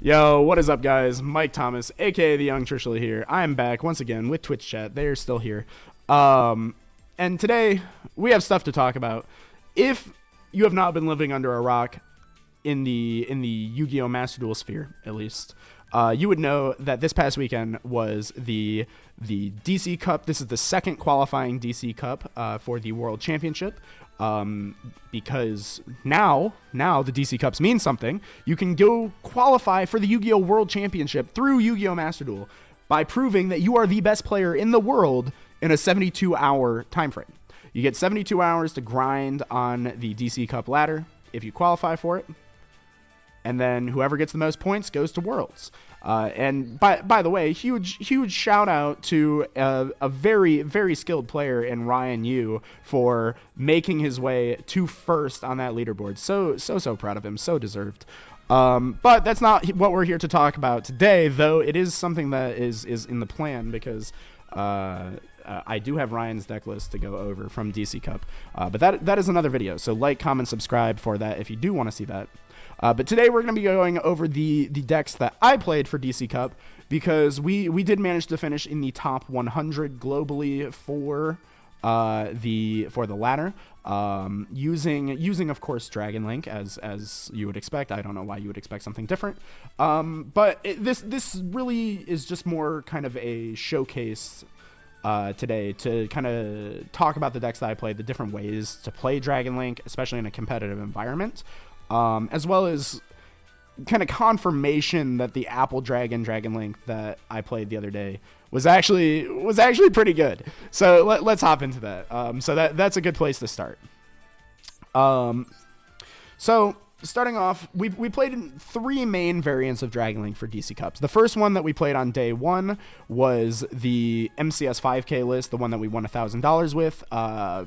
Yo, what is up, guys? Mike Thomas, aka the Young Trishula here. I am back once again with Twitch chat. They are still here. And today we have stuff to talk about. If you have not been living under a rock in the Yu-Gi-Oh! Master Duel sphere, at least, you would know that this past weekend was the DC Cup. This is the second qualifying DC Cup for the World Championship. Because now the DC Cups mean something. You can go qualify for the Yu-Gi-Oh! World Championship through Yu-Gi-Oh! Master Duel by proving that you are the best player in the world in a 72-hour time frame. You get 72 hours to grind on the DC Cup ladder if you qualify for it. And then whoever gets the most points goes to Worlds. And by the way, huge shout out to a very, very skilled player in Ryan Yu for making his way to first on that leaderboard. So proud of him. So deserved. But that's not what we're here to talk about today, though it is something that is in the plan because I do have Ryan's deck list to go over from DC Cup. But that is another video. So like, comment, subscribe for that if you do want to see that. But today we're going to be going over the decks that I played for DC Cup because we did manage to finish in the top 100 globally for the ladder, using of course Dragon Link as you would expect. I don't know why you would expect something different. But this really is just more kind of a showcase today to kind of talk about the decks that I played, the different ways to play Dragon Link, especially in a competitive environment. As well as kind of confirmation that the Apple Dragon Link that I played the other day was actually pretty good. So let's hop into that. So that's a good place to start. So starting off, we played in three main variants of Dragon Link for DC Cups. The first one that we played on day one was the MCS 5K list, the one that we won $1,000 with. I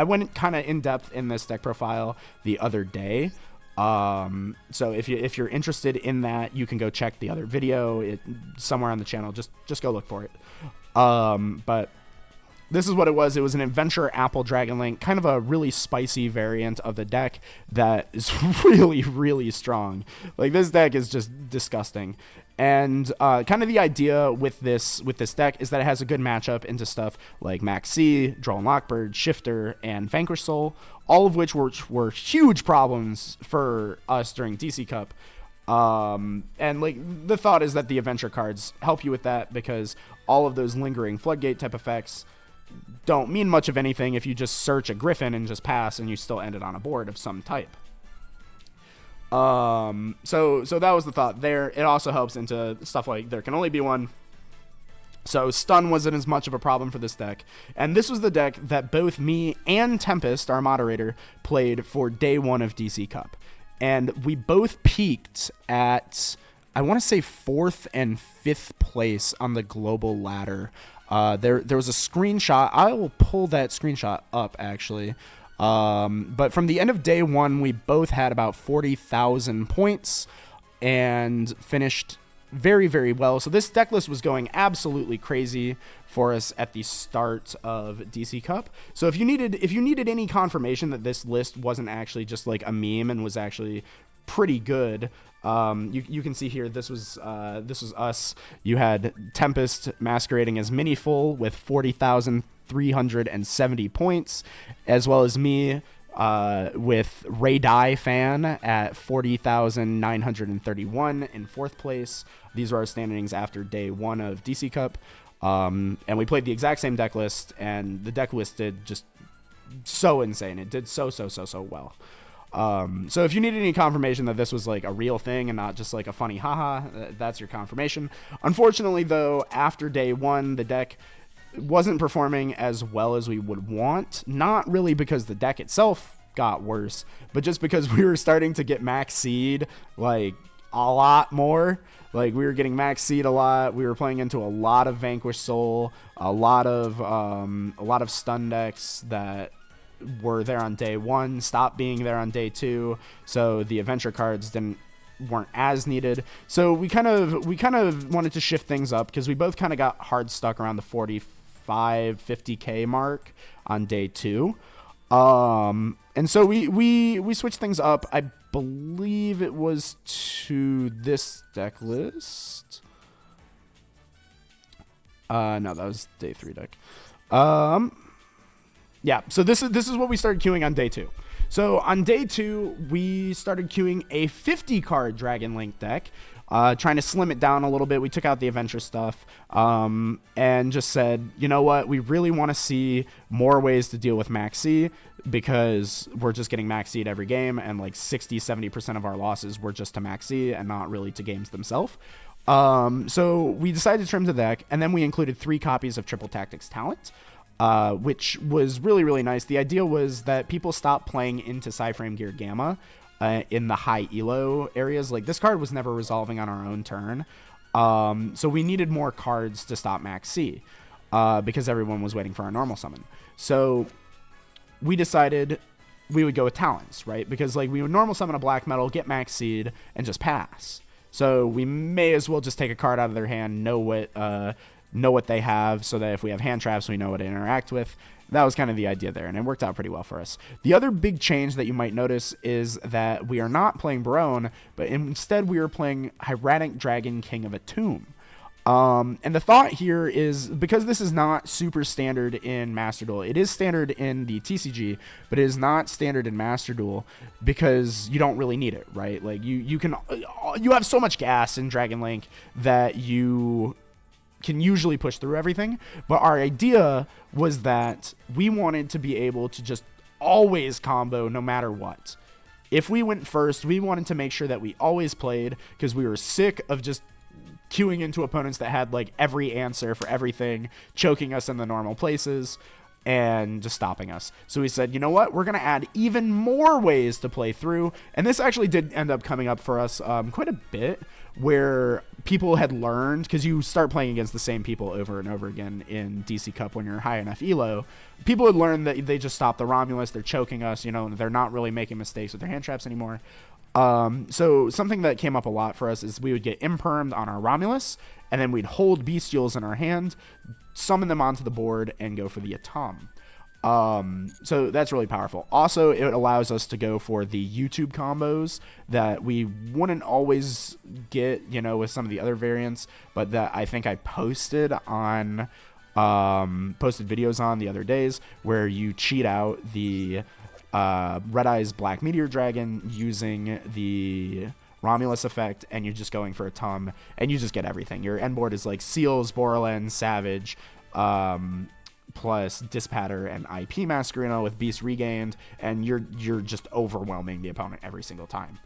went kind of in depth in this deck profile the other day. So if you're interested in that, you can go check the other video somewhere on the channel. Just go look for it. But this is what it was. It was an Adventure Apple Dragon Link, kind of a really spicy variant of the deck that is really, really strong. Like, this deck is just disgusting. And kind of the idea with this deck is that it has a good matchup into stuff like Max C, Droll Lockbird, Shifter, and Vanquish Soul, all of which were huge problems for us during DC Cup. And like, the thought is that the adventure cards help you with that because all of those lingering floodgate type effects don't mean much of anything if you just search a Griffin and just pass and you still end it on a board of some type. So that was the thought there. It also helps into stuff like there can only be one. So stun wasn't as much of a problem for this deck. And this was the deck that both me and Tempest, our moderator, played for day one of DC Cup. And we both peaked at, I want to say, 4th and 5th place on the global ladder. There was a screenshot. I will pull that screenshot up, actually. But from the end of day one, we both had about 40,000 points and finished very, very well. So this deck list was going absolutely crazy for us at the start of DC Cup. So if you needed any confirmation that this list wasn't actually just like a meme and was actually pretty good, you can see here this was us. You had Tempest masquerading as Mini Full with 40,370 points, as well as me with Ray Dye Fan at 40,931 in 4th place. These are our standings after day one of DC Cup. And we played the exact same deck list, and the deck list did just so insane. It did so well. So if you needed any confirmation that this was like a real thing and not just like a funny haha, that's your confirmation. Unfortunately, though, after day one, the deck wasn't performing as well as we would want. Not really because the deck itself got worse, but just because we were starting to get max seed like a lot more. Like, we were getting max seed a lot. We were playing into a lot of Vanquish Soul, a lot of stun decks that were there on day one, stopped being there on day two. So the adventure cards weren't as needed. So we kind of wanted to shift things up because we both kind of got hard stuck around the 50K mark on day two. And so we switched things up. I believe it was to this deck list. No, that was day 3 deck. Yeah, so this is what we started queuing on day 2. So on day 2, we started queuing a 50-card Dragon Link deck, trying to slim it down a little bit. We took out the adventure stuff, and just said, you know what, we really want to see more ways to deal with Max C, because we're just getting Max C'd every game, and like 60-70% of our losses were just to Max C and not really to games themselves. So we decided to trim the deck, and then we included 3 copies of Triple Tactics Talent, which was really, really nice. The idea was that people stopped playing into Psyframe Gear Gamma in the high elo areas. Like, this card was never resolving on our own turn, so we needed more cards to stop Max C, because everyone was waiting for our normal summon. So we decided we would go with Talents, right? Because like we would normal summon a black metal, get Max C'd, and just pass. So we may as well just take a card out of their hand, know what they have, so that if we have hand traps, we know what to interact with. That was kind of the idea there, and it worked out pretty well for us. The other big change that you might notice is that we are not playing Barone, but instead we are playing Hieratic Dragon, King of a Tomb. And the thought here is, because this is not super standard in Master Duel, it is standard in the TCG, but it is not standard in Master Duel because you don't really need it, right? Like you have so much gas in Dragon Link that you can usually push through everything. But our idea was that we wanted to be able to just always combo no matter what. If we went first, we wanted to make sure that we always played, because we were sick of just queuing into opponents that had like every answer for everything, choking us in the normal places, and just stopping us. So we said, you know what, we're going to add even more ways to play through. And this actually did end up coming up for us quite a bit, where people had learned, because you start playing against the same people over and over again in DC Cup when you're high enough elo. People had learned that they just stop the Romulus, they're choking us, you know, and they're not really making mistakes with their hand traps anymore. So something that came up a lot for us is we would get impermed on our Romulus, and then we'd hold Bestials in our hand, summon them onto the board, and go for the Atom. So that's really powerful. Also, it allows us to go for the YouTube combos that we wouldn't always get, you know, with some of the other variants, but that I think I posted videos on the other days, where you cheat out the Red Eyes Black Meteor Dragon using the Romulus effect, and you're just going for a Tum, and you just get everything. Your end board is like Seals, Borland, Savage, plus Dispatter and IP Masquerino with Beast Regained, and you're just overwhelming the opponent every single time.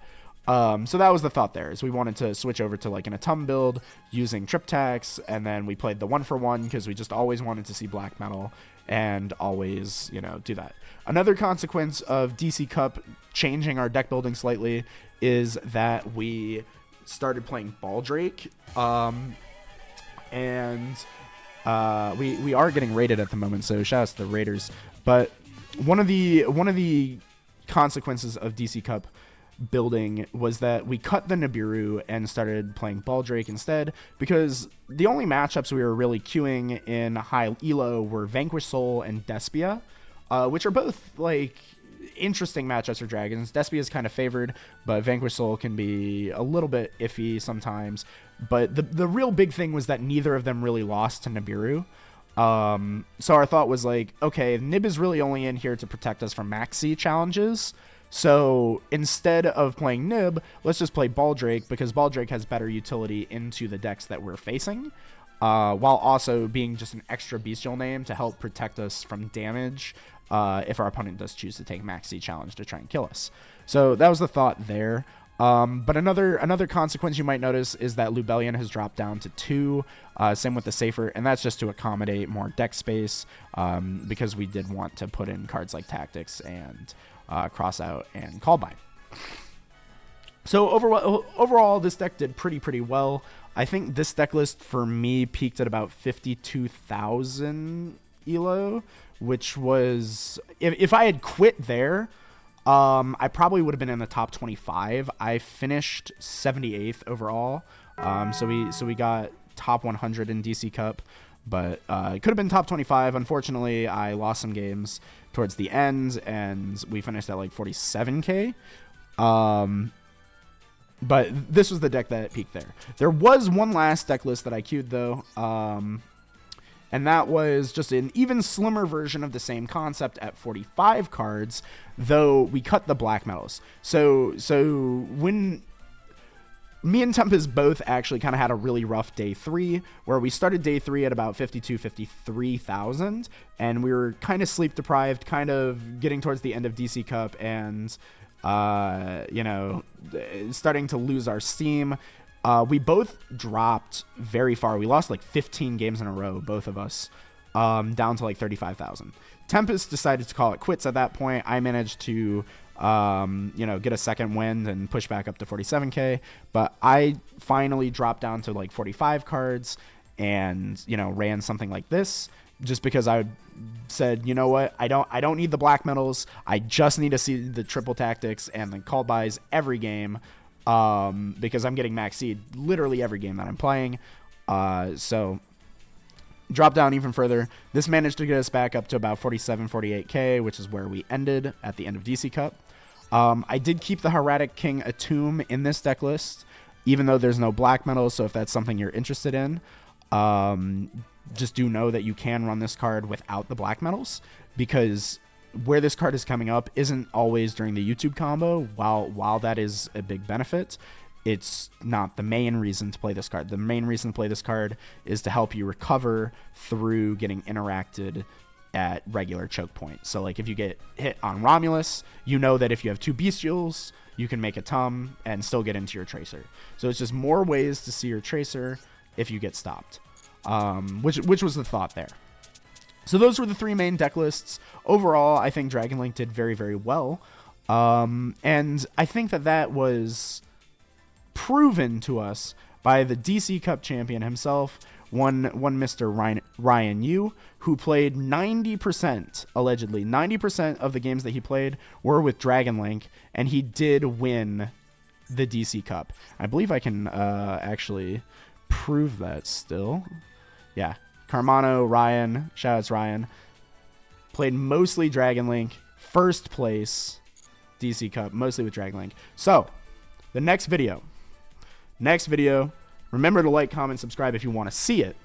So that was the thought there, is we wanted to switch over to like an Atum build using Triptax, and then we played the 1-for-1 because we just always wanted to see black metal and always, you know, do that. Another consequence of DC Cup changing our deck building slightly is that we started playing Baldrake, and we are getting rated at the moment, so shout out to the Raiders. But one of the consequences of DC Cup building was that we cut the Nibiru and started playing Baldrake instead, because the only matchups we were really queuing in high elo were Vanquish Soul and Despia, which are both like interesting matchups for dragons. Despia is kind of favored, but Vanquish Soul can be a little bit iffy sometimes. But the real big thing was that neither of them really lost to Nibiru. So our thought was like, okay, Nib is really only in here to protect us from Maxi challenges. So instead of playing Nib, let's just play Baldrake, because Baldrake has better utility into the decks that we're facing, while also being just an extra bestial name to help protect us from damage if our opponent does choose to take Maxi challenge to try and kill us. So that was the thought there. But another consequence you might notice is that Lubellion has dropped down to 2, same with the Safer, and that's just to accommodate more deck space, because we did want to put in cards like Tactics and Cross Out and Callbind. So overall, this deck did pretty well. I think this deck list for me peaked at about 52,000 elo, which was, if I had quit there, I probably would have been in the top 25. I finished 78th overall. So we got top 100 in DC Cup, but it could have been top 25. Unfortunately, I lost some games towards the end, and we finished at like 47k. But this was the deck that peaked there. There was one last deck list that I queued, though. And that was just an even slimmer version of the same concept at 45 cards, though we cut the black metals. So when me and Tempest both actually kind of had a really rough day 3, where we started day 3 at about 53,000, and we were kind of sleep deprived, kind of getting towards the end of DC Cup, and starting to lose our steam. We both dropped very far. We lost like 15 games in a row, both of us, down to like 35,000. Tempest decided to call it quits at that point. I managed to, get a second win and push back up to 47K. But I finally dropped down to like 45 cards and, ran something like this just because I said, you know what, I don't need the black metals. I just need to see the triple tactics and the call buys every game. Because I'm getting max seed literally every game that I'm playing. So drop down even further. This managed to get us back up to about 47, 48K, which is where we ended at the end of DC Cup. I did keep the Hieratic King Atum in this deck list, even though there's no black metals. So if that's something you're interested in, just do know that you can run this card without the black metals, because where this card is coming up isn't always during the YouTube combo. While that is a big benefit, it's not the main reason to play this card. The main reason to play this card is to help you recover through getting interacted at regular choke points. So like if you get hit on Romulus, you know that if you have 2 Bestials, you can make a Tum and still get into your Tracer. So it's just more ways to see your Tracer if you get stopped, which was the thought there. So those were the 3 main deck lists. Overall, I think Dragon Link did very, very well. And I think that was proven to us by the DC Cup champion himself, one Mr. Ryan Yu, who played 90%, allegedly, 90% of the games that he played were with Dragon Link, and he did win the DC Cup. I believe I can actually prove that still. Yeah. Carmano, Ryan, shoutouts Ryan, played mostly Dragon Link, first place DC Cup, mostly with Dragon Link. So, the next video, remember to like, comment, subscribe if you want to see it.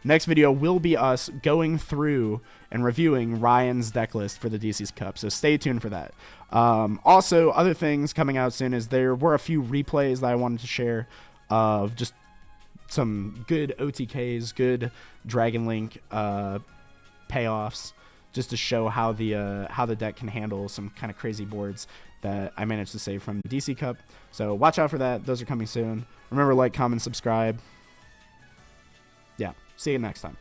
Next video will be us going through and reviewing Ryan's deck list for the DC Cup, so stay tuned for that. Also, other things coming out soon is there were a few replays that I wanted to share of just some good OTKs, good Dragon Link payoffs, just to show how the deck can handle some kind of crazy boards that I managed to save from DC Cup. So watch out for that. Those are coming soon. Remember, like, comment, subscribe. Yeah, see you next time.